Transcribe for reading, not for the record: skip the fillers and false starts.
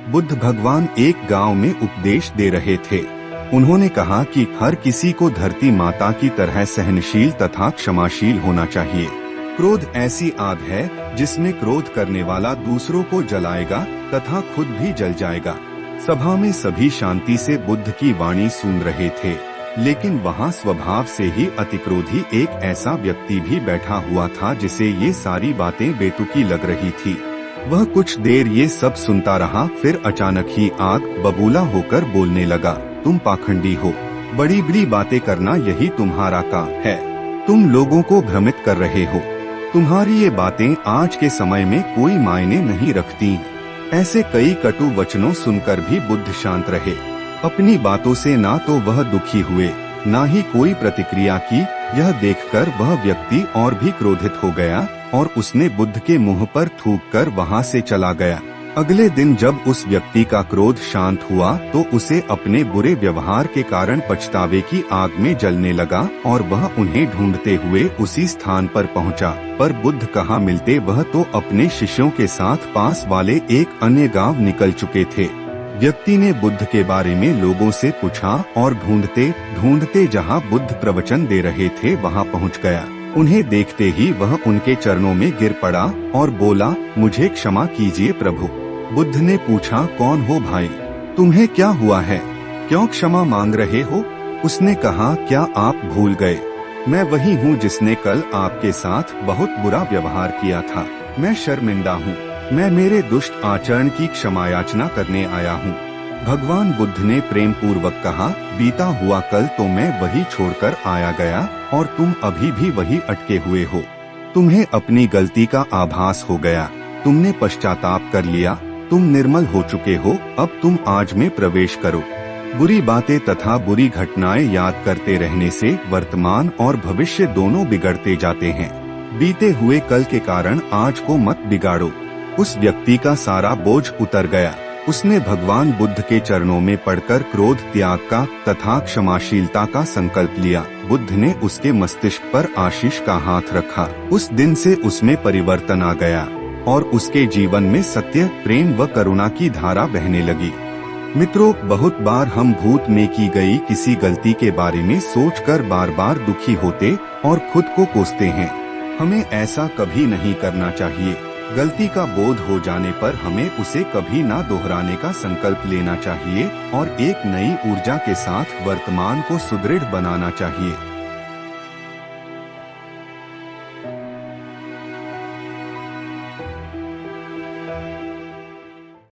बुद्ध भगवान एक गांव में उपदेश दे रहे थे। उन्होंने कहा कि हर किसी को धरती माता की तरह सहनशील तथा क्षमाशील होना चाहिए। क्रोध ऐसी आग है जिसमें क्रोध करने वाला दूसरों को जलाएगा तथा खुद भी जल जाएगा। सभा में सभी शांति से बुद्ध की वाणी सुन रहे थे, लेकिन वहाँ स्वभाव से ही अतिक्रोधी एक ऐसा व्यक्ति भी बैठा हुआ था जिसे ये सारी बातें बेतुकी लग रही थी। वह कुछ देर ये सब सुनता रहा, फिर अचानक ही आग बबूला होकर बोलने लगा, तुम पाखंडी हो, बड़ी बड़ी बातें करना यही तुम्हारा काम है, तुम लोगों को भ्रमित कर रहे हो, तुम्हारी ये बातें आज के समय में कोई मायने नहीं रखती। ऐसे कई कटु वचनों सुनकर भी बुद्ध शांत रहे। अपनी बातों से ना तो वह दुखी हुए, ना ही कोई प्रतिक्रिया की। यह देखकर वह व्यक्ति और भी क्रोधित हो गया और उसने बुद्ध के मुंह पर थूककर वहां से चला गया। अगले दिन जब उस व्यक्ति का क्रोध शांत हुआ तो उसे अपने बुरे व्यवहार के कारण पछतावे की आग में जलने लगा और वह उन्हें ढूंढते हुए उसी स्थान पर पहुंचा। पर बुद्ध कहाँ मिलते, वह तो अपने शिष्यों के साथ पास वाले एक अन्य गांव निकल चुके थे। व्यक्ति ने बुद्ध के बारे में लोगों से पूछा और ढूंढते ढूंढते जहां बुद्ध प्रवचन दे रहे थे वहां पहुंच गया। उन्हें देखते ही वह उनके चरणों में गिर पड़ा और बोला, मुझे क्षमा कीजिए प्रभु। बुद्ध ने पूछा, कौन हो भाई, तुम्हें क्या हुआ है, क्यों क्षमा मांग रहे हो? उसने कहा, क्या आप भूल गए, मैं वही हूँ जिसने कल आपके साथ बहुत बुरा व्यवहार किया था। मैं शर्मिंदा हूँ, मैं मेरे दुष्ट आचरण की क्षमा याचना करने आया हूँ। भगवान बुद्ध ने प्रेम पूर्वक कहा, बीता हुआ कल तो मैं वही छोड़कर आया गया और तुम अभी भी वही अटके हुए हो। तुम्हें अपनी गलती का आभास हो गया, तुमने पश्चाताप कर लिया, तुम निर्मल हो चुके हो, अब तुम आज में प्रवेश करो। बुरी बातें तथा बुरी घटनाएं याद करते रहने से वर्तमान और भविष्य दोनों बिगड़ते जाते हैं। बीते हुए कल के कारण आज को मत बिगाड़ो। उस व्यक्ति का सारा बोझ उतर गया। उसने भगवान बुद्ध के चरणों में पड़कर क्रोध त्याग का तथा क्षमाशीलता का संकल्प लिया। बुद्ध ने उसके मस्तिष्क पर आशीष का हाथ रखा। उस दिन से उसमें परिवर्तन आ गया और उसके जीवन में सत्य, प्रेम व करुणा की धारा बहने लगी। मित्रों, बहुत बार हम भूत में की गई किसी गलती के बारे में सोचकर बार बार दुखी होते और खुद को कोसते हैं। हमें ऐसा कभी नहीं करना चाहिए। गलती का बोध हो जाने पर हमें उसे कभी ना दोहराने का संकल्प लेना चाहिए और एक नई ऊर्जा के साथ वर्तमान को सुदृढ़ बनाना चाहिए।